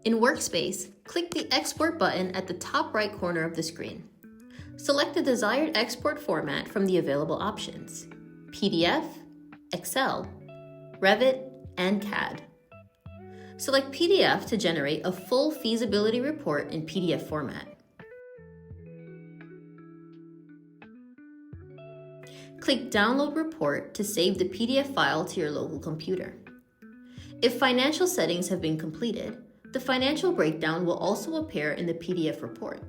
In Workspace, click the Export button at the top right corner of the screen. Select the desired export format from the available options: PDF, Excel, Revit, and CAD. Select PDF to generate a full feasibility report in PDF format. Click Download Report to save the PDF file to your local computer. If financial settings have been completed, the financial breakdown will also appear in the PDF report.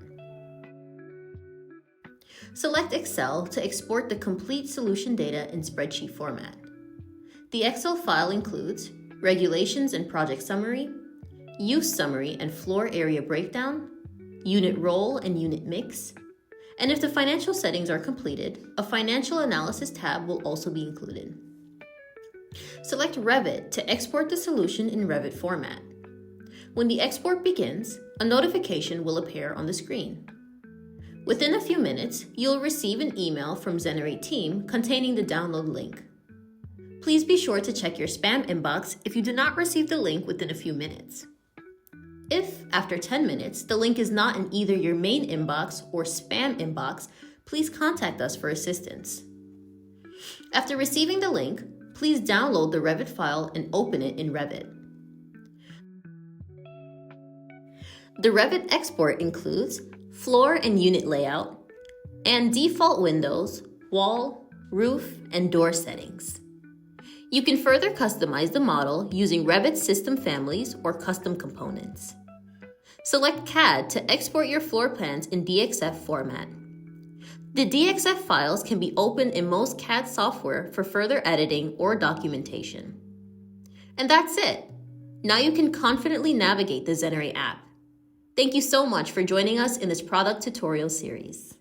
Select Excel to export the complete solution data in spreadsheet format. The Excel file includes regulations and project summary, use summary and floor area breakdown, unit role and unit mix, and if the financial settings are completed, a financial analysis tab will also be included. Select Revit to export the solution in Revit format. When the export begins, a notification will appear on the screen. Within a few minutes, you'll receive an email from Zenerate team containing the download link. Please be sure to check your spam inbox if you do not receive the link within a few minutes. If, after 10 minutes, the link is not in either your main inbox or spam inbox, please contact us for assistance. After receiving the link, please download the Revit file and open it in Revit. The Revit export includes floor and unit layout, and default windows, wall, roof, and door settings. You can further customize the model using Revit system families or custom components. Select CAD to export your floor plans in DXF format. The DXF files can be opened in most CAD software for further editing or documentation. And that's it. Now you can confidently navigate the Zenerate app. Thank you so much for joining us in this product tutorial series.